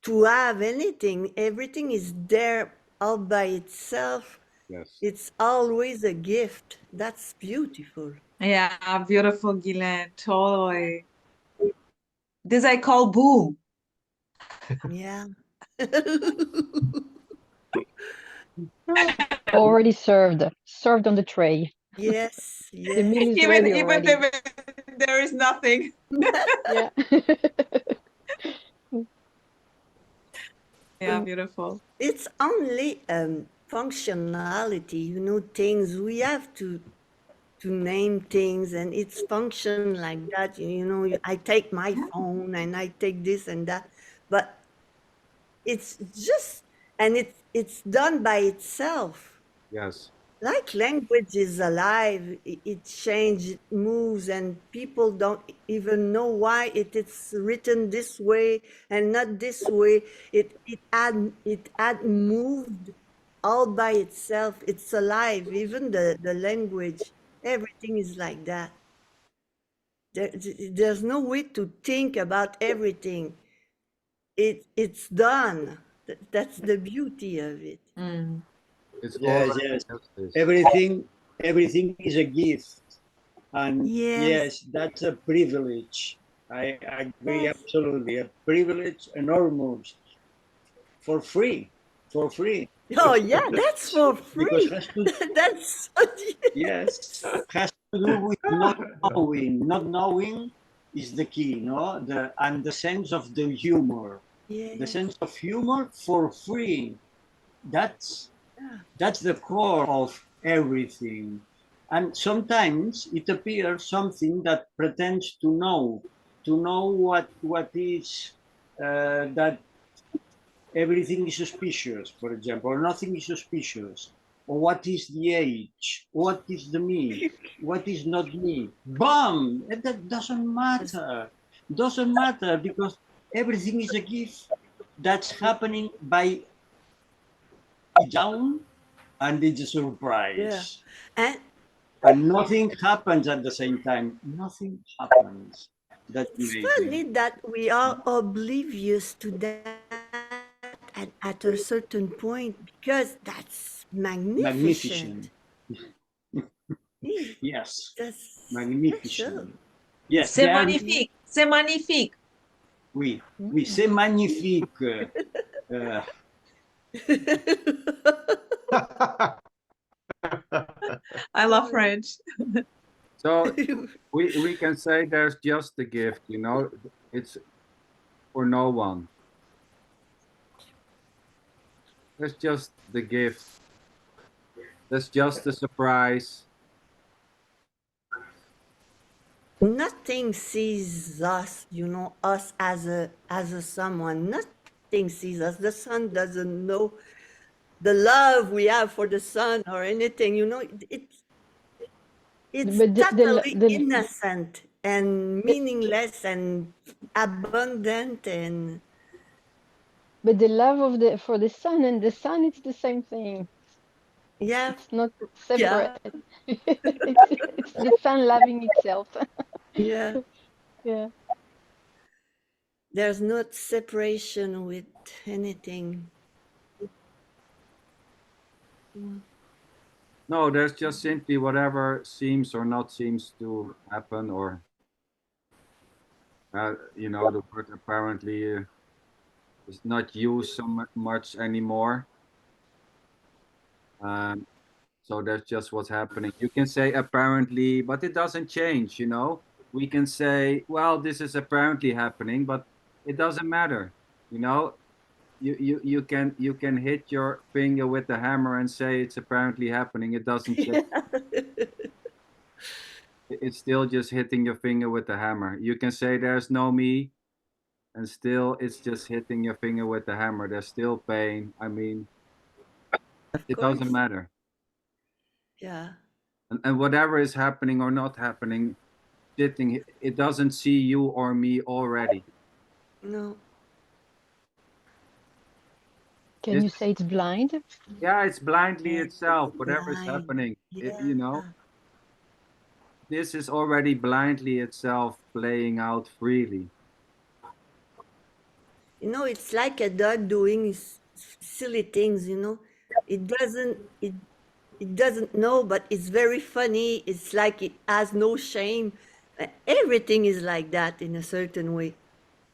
to have anything. Everything is there all by itself. Yes. It's always a gift. That's beautiful. Yeah, beautiful, Guylaine. Totally. This I call boom. Yeah. Already served on the tray. Yes, The yes. meal is Even ready even already. if there is nothing. Yeah. Yeah, beautiful. It's only functionality, you know, things we have to name things and it's function like that. You know, I take my phone and I take this and that, but it's just, and it's done by itself. Yes. Like language is alive, it changes, it moves, and people don't even know why it's written this way and not this way. It had moved all by itself. It's alive. Even the language, everything is like that. There's no way to think about everything. It's done. That's the beauty of it. Mm. It's Yes, already yes. justice. Everything is a gift. And Yes. yes, that's a privilege. I agree Yes. absolutely. A privilege enormous for free. For free. Oh yeah, that's for Because free. has to That's yes, has to do with not knowing. Not knowing is the key, no? And the sense of the humor. The yes. sense of humor for free. That's Yeah. that's the core of everything. And sometimes it appears something that pretends to know what is that everything is suspicious, for example, or nothing is suspicious, or what is the age, what is the me, what is not me. Bam! And that doesn't matter. Doesn't matter because everything is a gift that's happening by down and it's a Yeah. surprise. And And nothing happens at the same time. Nothing happens. That's it's amazing. funny that we are oblivious to that at a certain point because that's Magnificent. magnificent. Yeah, Yes. that's special. Magnificent. Yes, C'est there are, Yeah. magnifique. C'est magnifique. oui, oui, c'est magnifique. Uh, I love French. So we can say there's just the gift, you know, it's for no one. There's just the gift. There's just the surprise. Nothing sees us, you know, us as a someone. Nothing sees us. The sun doesn't know the love we have for the sun or anything, you know. It's But totally innocent and meaningless and abundant and but the love of the for the sun and the sun, it's the same thing. yeah, It's not yeah, separate. It's the sun loving itself. yeah. Yeah. There's not separation with anything. No, there's just simply whatever seems or not seems to happen, or you know, the word apparently is not used so much anymore. So that's just what's happening. You can say apparently, but it doesn't change, you know. We can say, well, this is apparently happening, but it doesn't matter, you know. You can hit your finger with the hammer and say it's apparently happening. It doesn't change. Yeah. It's still just hitting your finger with the hammer. You can say there's no me, and still it's just hitting your finger with the hammer. There's still pain. I mean, Of it doesn't course. matter. Yeah. And whatever is happening or not happening, sitting, it doesn't see you or me already. No. Can you This, say it's blind? yeah, it's blindly Yes, itself, it's whatever is blind. happening. Yeah. You know, this is already blindly itself playing out freely. You know, it's like a dog doing silly things, you know. It doesn't know, but it's very funny. It's like it has no shame. Everything is like that in a certain way.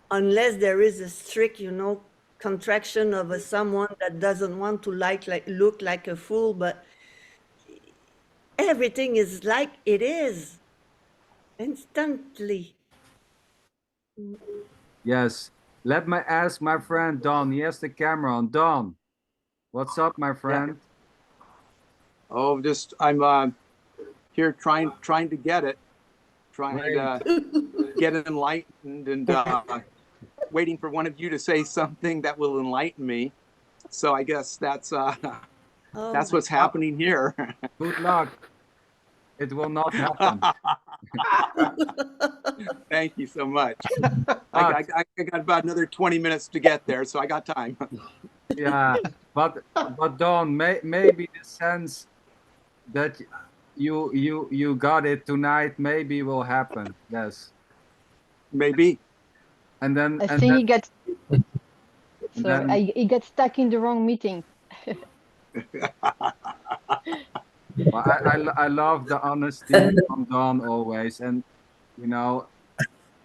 Unless there is a strict, you know, contraction of a someone that doesn't want to like look like a fool, but everything is like it is instantly. Yes. Let me ask my friend Don. He has the camera on. Don, what's up, my Yeah. friend? Oh, just I'm here trying to get it, trying Great. to get enlightened, and waiting for one of you to say something that will enlighten me. So I guess that's Oh that's my what's happening here. Good luck. It will not happen. Thank you so much. But I got about another 20 minutes to get there, so I got time. yeah, but Don, maybe the sense that you got it tonight maybe will happen. Yes. Maybe. And then I and think then he gets and sorry, then he gets stuck in the wrong meeting. well, I love the honesty from Don always. And you know,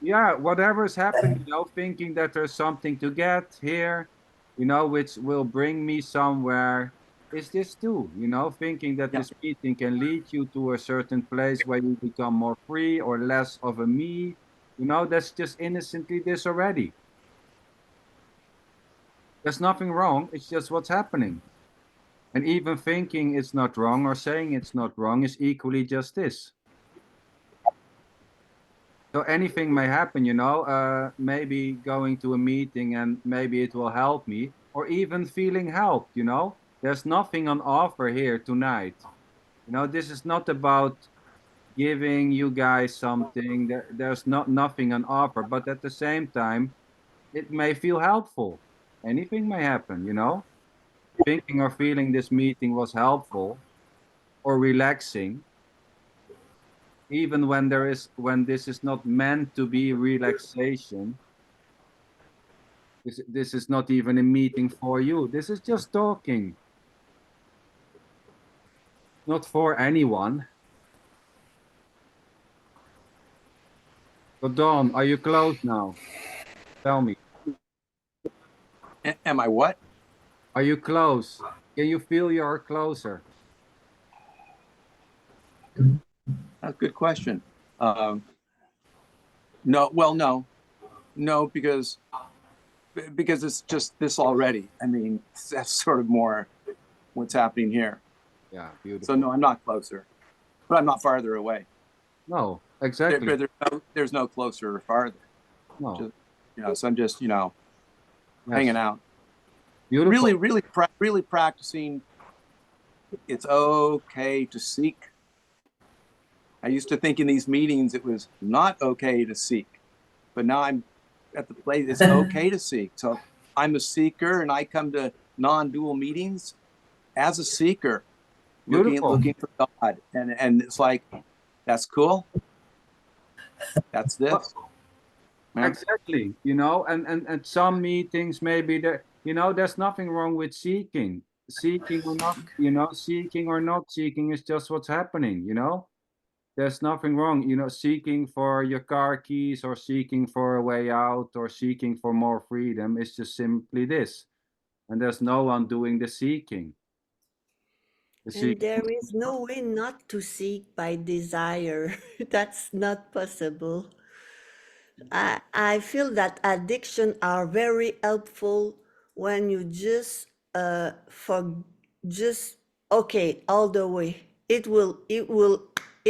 yeah, whatever is happening, you know, thinking that there's something to get here, you know, which will bring me somewhere, is this too, you know, thinking that Yeah. this meeting can lead you to a certain place where you become more free or less of a me, you know, that's just innocently this already. There's nothing wrong, it's just what's happening. And even thinking it's not wrong or saying it's not wrong is equally just this. So anything may happen, you know, maybe going to a meeting and maybe it will help me, or even feeling helped, you know. There's nothing on offer here tonight. You know, this is not about giving you guys something. There's not nothing on offer, but at the same time, it may feel helpful. Anything may happen, you know. Thinking or feeling this meeting was helpful or relaxing, even when this is not meant to be relaxation. This is not even a meeting for you. This is just talking, not for anyone. So Dawn, are you close now? Tell me. Am I what? Are you close? Can you feel you're closer? That's a good question. No, well, no, because it's just this already. I mean, that's sort of more what's happening here. Yeah, So beautiful. no, I'm not closer, but I'm not farther away. No, exactly. There's no closer or farther. No. Just, you know, so I'm just, you know, Yes. hanging out. Beautiful. Really practicing. It's okay to seek. I used to think in these meetings it was not okay to seek, but now I'm at the place it's okay to seek. So I'm a seeker, and I come to non-dual meetings as a seeker, Beautiful. looking for God, and it's like, that's cool. That's this. Yeah. Exactly. You know, and some meetings maybe there, you know, there's nothing wrong with seeking. Seeking or not, you know, seeking or not seeking is just what's happening, you know? There's nothing wrong, you know, seeking for your car keys or seeking for a way out or seeking for more freedom is just simply this. And there's no one doing the seeking. The And seeking. there is no way not to seek by desire. That's not possible. I feel that addiction are very helpful when you just for just okay all the way. It will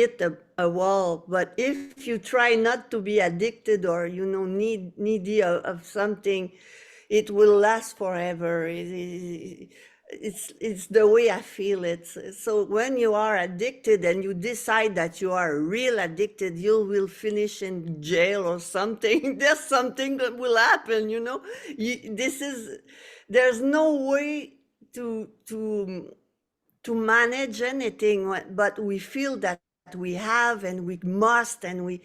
hit a wall, but if you try not to be addicted or, you know, needy of something, it will last forever. It's the way I feel it. So when you are addicted and you decide that you are real addicted, you will finish in jail or something. There's something that will happen, you know. There's no way to manage anything, but we feel that we have and we must, and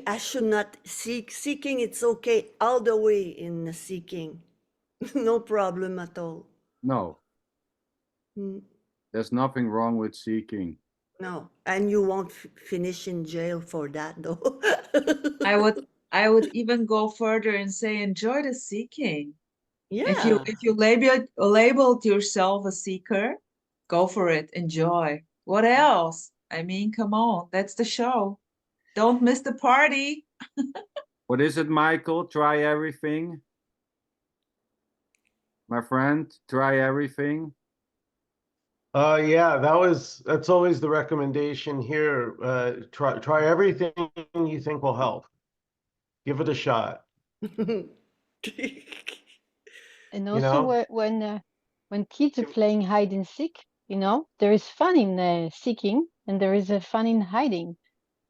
I should not seeking. It's okay all the way in the seeking. No problem at all. No, Mm, there's nothing wrong with seeking. no, and you won't finish in jail for that, though. I would even go further and say enjoy the seeking. Yeah. If you labeled yourself a seeker, go for it, enjoy. What else? I mean, come on, that's the show. Don't miss the party. What is it, Michael? Try everything. My friend, try everything. Yeah, that's always the recommendation here. Try everything you think will help. Give it a shot. And You also know? when kids are playing hide and seek, you know, there is fun in seeking and there is a fun in hiding.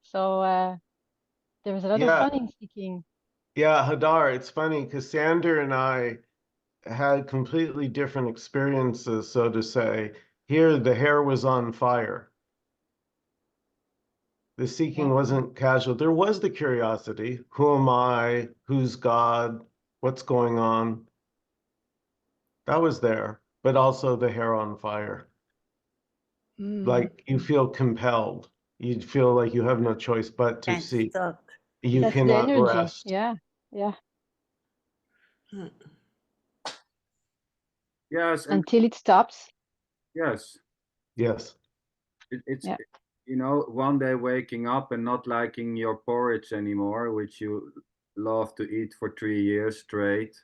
So there's a lot of Yeah, fun in seeking. yeah, Hadar, it's funny because Sander and I had completely different experiences, so to say. Here, the hair was on fire. The seeking Yeah. wasn't casual. There was the curiosity. Who am I? Who's God? What's going on? That was there, but also the hair on fire. Like you feel compelled. You feel like you have no choice but to Can't seek. stop. You That's the cannot energy. rest. Yeah. Yeah. Yes, and Until it stops. yes, Yes. it's Yeah. you know, one day waking up and not liking your porridge anymore, which you love to eat for 3 years straight.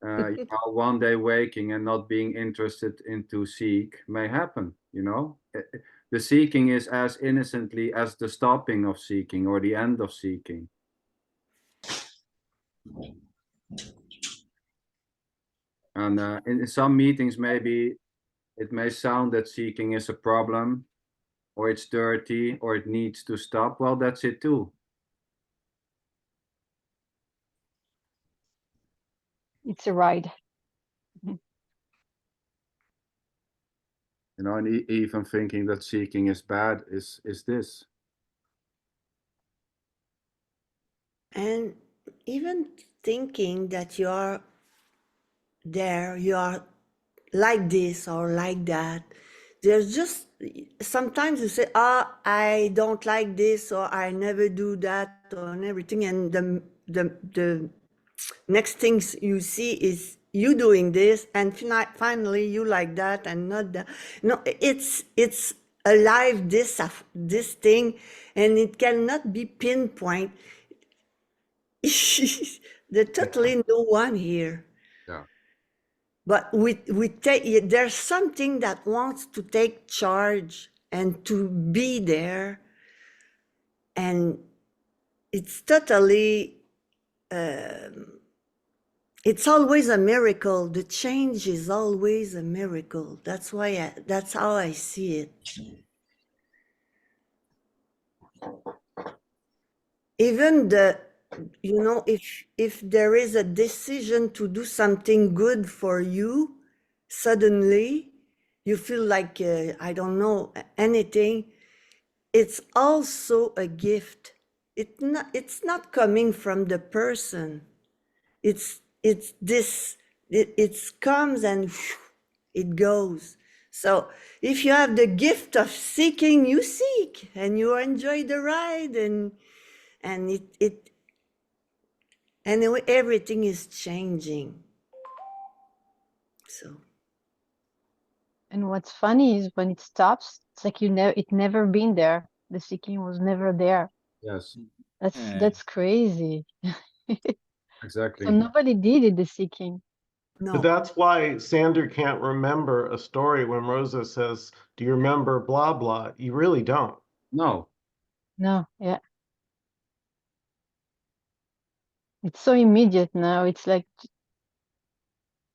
You know, one day waking and not being interested into seek may happen, you know. The seeking is as innocently as the stopping of seeking or the end of seeking. And in some meetings, maybe it may sound that seeking is a problem, or it's dirty, or it needs to stop. Well, that's it too. It's a ride. You know, and even thinking that seeking is bad is this. And even thinking that you are there, you are like this or like that. There's just sometimes you say, "Ah, I don't like this," or "I never do that," or everything, and the next things you see is you doing this, and finally you like that and not that. No, it's alive, this thing, and it cannot be pinpoint. There's totally no one here. Yeah. But we take, there's something that wants to take charge and to be there, and it's totally it's always a miracle. The change is always a miracle. That's why that's how I see it. Even you know, if there is a decision to do something good for you, suddenly you feel like I don't know anything. It's also a gift. It's not coming from the person. It's this. It comes and it goes. So if you have the gift of seeking, you seek and you enjoy the ride, and it anyway, everything is changing. So And what's funny is when it stops, it's like it never been there. The seeking was never there. Yes, That's crazy. exactly. So nobody did it, the seeking. But no. that's why Sander can't remember a story when Rosa says, "Do you remember blah blah?" You really don't. No. No, yeah. It's so immediate now. It's like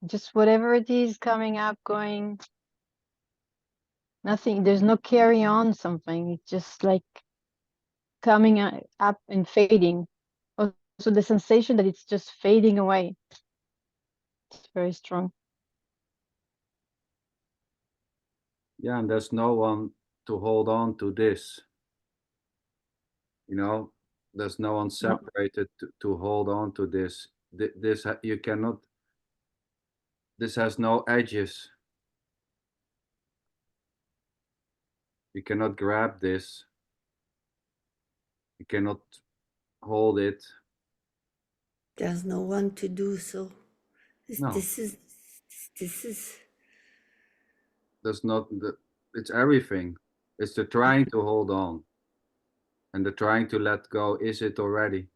just whatever it is coming up, going, nothing, there's no carry on something. It's just like coming up and fading. Also, the sensation that it's just fading away. It's very strong. Yeah, and there's no one to hold on to this. You know, there's no one separated to hold on to this. You cannot. This has no edges. You cannot grab this. You cannot hold it. There's no one to do so. No. This is There's not. It's everything. It's the trying to hold on, and the trying to let go. Is it already?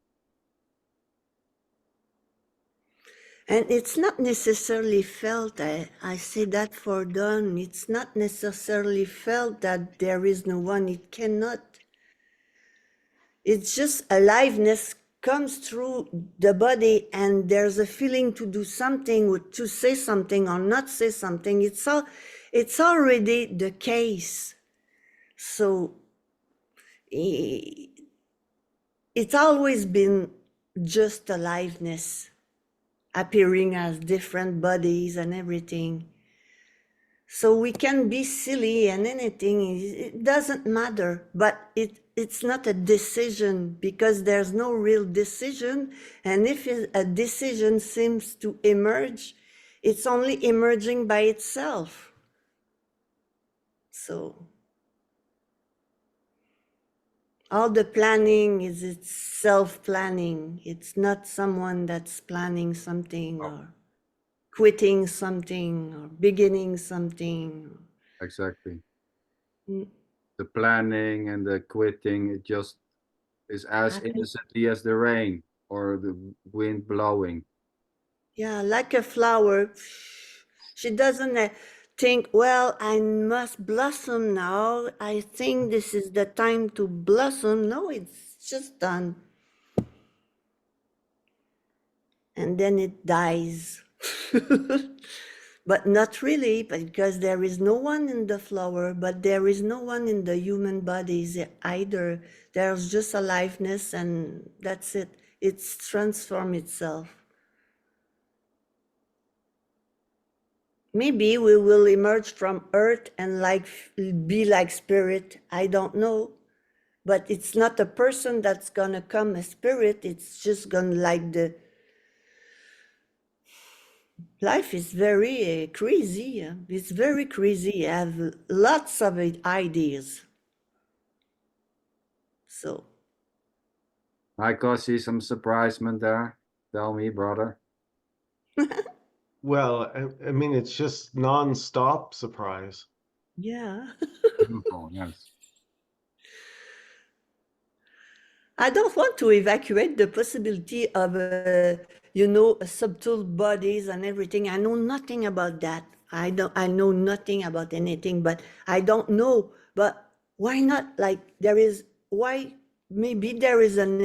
and it's not necessarily felt. I say that for done. It's not necessarily felt that there is no one. It cannot. It's just aliveness comes through the body, and there's a feeling to do something, to say something or not say something. It's already the case. So it's always been just aliveness appearing as different bodies and everything. So we can be silly and anything, it doesn't matter, but it's not a decision because there's no real decision. And if a decision seems to emerge, it's only emerging by itself. So all the planning is it's self-planning. It's not someone that's planning something or quitting something or beginning something. Exactly. Mm. The planning and the quitting, it just is as I think- innocently as the rain or the wind blowing. Yeah, like a flower. She doesn't think, well, I must blossom now. I think this is the time to blossom. No, it's just done. And then it dies. But not really, because there is no one in the flower, but there is no one in the human bodies either. There's just aliveness, and that's it. It's transformed itself. Maybe we will emerge from earth and be like spirit. I don't know. But it's not a person that's gonna come a spirit. It's just gonna the life is very crazy. It's very crazy. I have lots of ideas. So I see some surprisement there. Tell me, brother. Well, I mean, it's just non-stop surprise. yeah. Beautiful, yes. I don't want to evacuate the possibility of, subtle bodies and everything. I know nothing about that. I know nothing about anything, but I don't know. But why not? Maybe there is an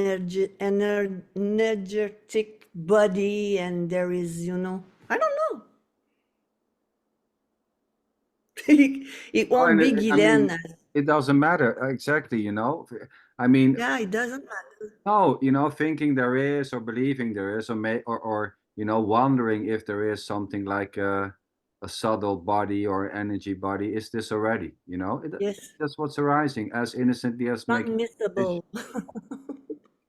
energetic body and there is, I don't know. It Oh, won't and be I mean, Guylaine. it doesn't matter exactly, you know. I mean, Yeah, it doesn't matter. no, you know, thinking there is or believing there is, or you know, wondering if there is something like a subtle body or energy body. Is this already? You know, Yes, that's what's arising as innocently as not making. missable.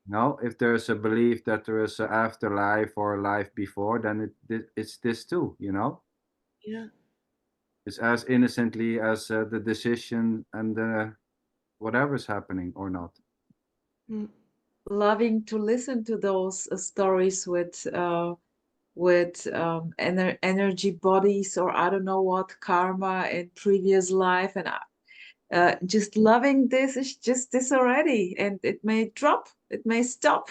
No, if there's a belief that there is an afterlife or a life before, then it's this too. You know, Yeah. it's as innocently as the decision and whatever's happening or not. Mm. Loving to listen to those stories with energy bodies, or I don't know what, karma in previous life, and just loving this is just this already, and it may drop, it may stop,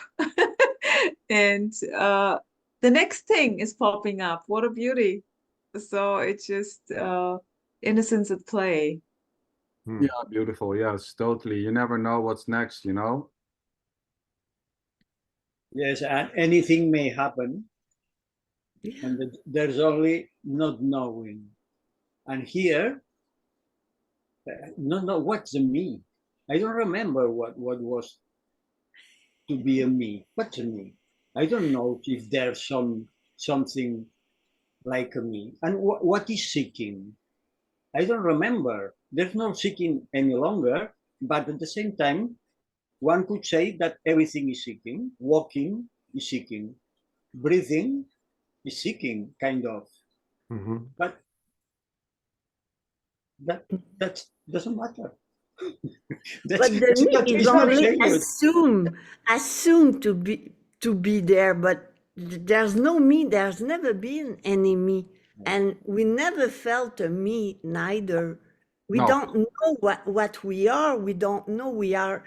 and the next thing is popping up. What a beauty! So it's just innocence at play. Hmm. Yeah, beautiful. Yes, totally. You never know what's next, you know? Yes, and anything may happen, Yeah. and there's only not knowing. And here, no, what's the me? I don't remember what was to be a me. What's a me? I don't know if there's something like a me. And what is seeking? I don't remember. There's no seeking any longer, but at the same time, one could say that everything is seeking. Walking is seeking. Breathing is seeking, kind of. Mhm. But that doesn't matter. That's, But the that's me what is is not only serious. assume to be there, but there's no me. There's never been any me, and we never felt a me neither. We No. don't know what we are. We don't know we are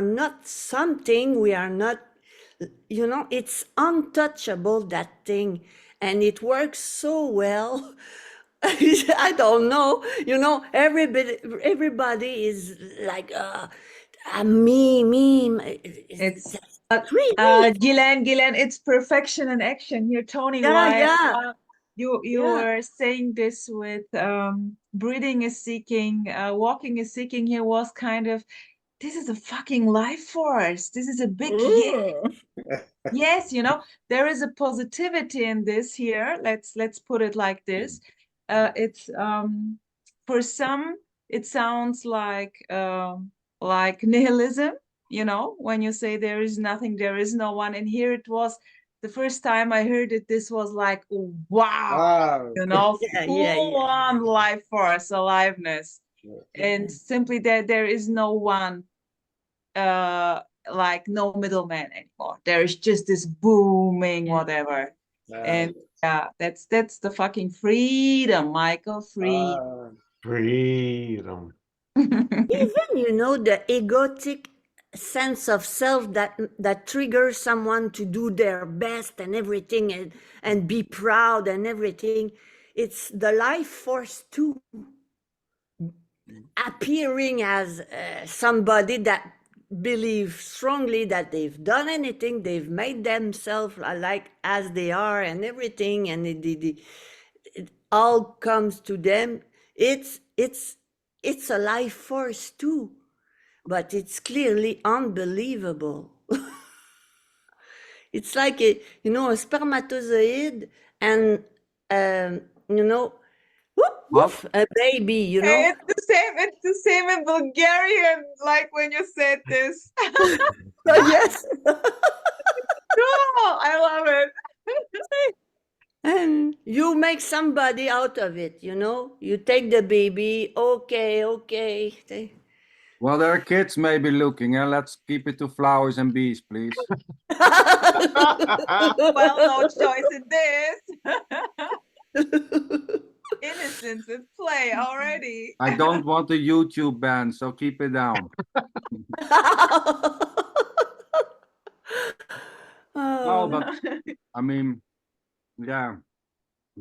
not something. We are not. You know, it's untouchable, that thing, and it works so well. I don't know. You know, everybody is like, me. It's Really? Gillian, it's perfection in action here. Tony, Yeah, why yeah, you yeah. were saying this with breathing is seeking, walking is seeking here was kind of, this is a fucking life force. This is a big yes, you know, there is a positivity in this here. Let's put it like this. It's for some it sounds like nihilism, you know, when you say there is nothing, there is no one. And here it was the first time I heard it, this was like, wow, Wow. you know, Yeah. full on life force, aliveness. And simply that there is no one like no middleman anymore. There is just this booming whatever. And yeah, that's the fucking freedom, Michael. Free. Freedom. Even, you know, the egotic sense of self that triggers someone to do their best and everything, and be proud and everything. It's the life force too, appearing as somebody that believes strongly that they've done anything, they've made themselves like as they are and everything, and it all comes to them. It's a life force too, but it's clearly unbelievable. It's like a spermatozoid, and you know, whoop, What? woof, a baby, you know. Hey, it's the same in Bulgarian, like when you said this. Yes. Cool, I love it. And you make somebody out of it, you know. You take the baby, okay. Well, there are kids maybe looking, and let's keep it to flowers and bees, please. Well, no choice in this. Innocence at play already. I don't want a YouTube ban, so keep it down. No, but I mean, yeah,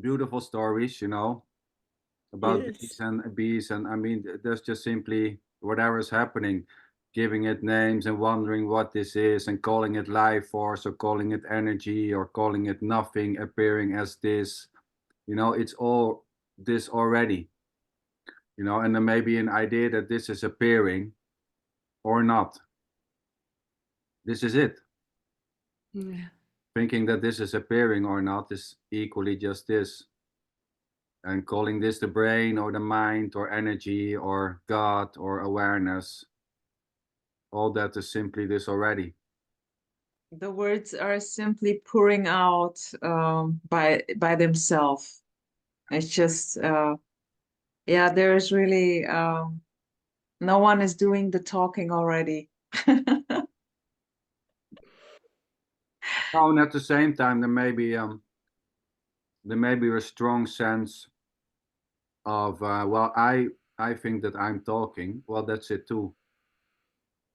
beautiful stories, you know, about Yes. bees, and I mean, there's just simply whatever is happening, giving it names and wondering what this is, and calling it life force, or calling it energy, or calling it nothing, appearing as this. You know, it's all this already. You know, and there may be an idea that this is appearing or not. This is it. Yeah. Thinking that this is appearing or not is equally just this. And calling this the brain or the mind or energy or God or awareness, all that is simply this already. The words are simply pouring out by themselves. It's just yeah, there's really no one is doing the talking already. Oh, and at the same time, there may be a strong sense of well, I think that I'm talking. Well, that's it too.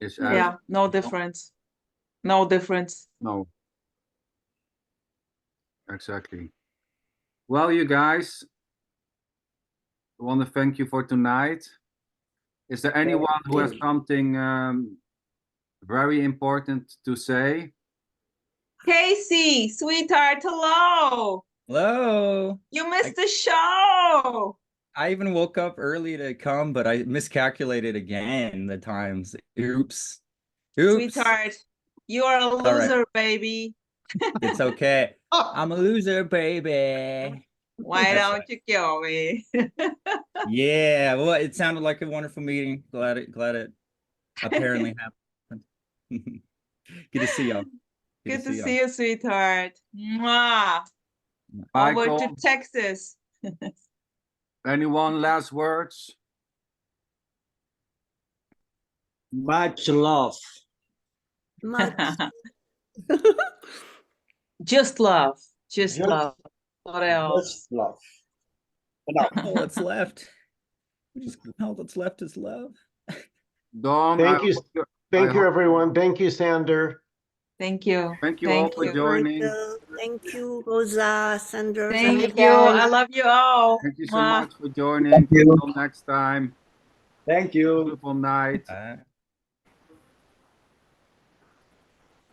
It's as Yeah, no difference. No difference. no, exactly. Well, you guys, I want to thank you for tonight. Is there anyone who has something very important to say? Casey, sweetheart, hello. Hello. You missed the show. I even woke up early to come, but I miscalculated again the times. Oops. Oops. Sweetheart, you are a All right. loser, baby. It's okay. I'm a loser, baby. Why That's don't you kill me? Yeah, well, it sounded like a wonderful meeting. Glad it apparently happened. Good to see y'all. Good to see you, sweetheart. Mwah. Michael, Over to Texas. anyone last words? Much love. Much. Just love. Just Just- love. What else? Just love. All that's left. All that's left is love. Dawn, Thank I you. hope Thank I you, hope- everyone. Thank you, Sander. Thank you. Thank you all for joining. Michael. Thank you, Rosa, Sandra. Thank you, you. guys. I love you all. Thank you so Mwah. much for joining. you. Until next time. Thank you. Beautiful night. Bye.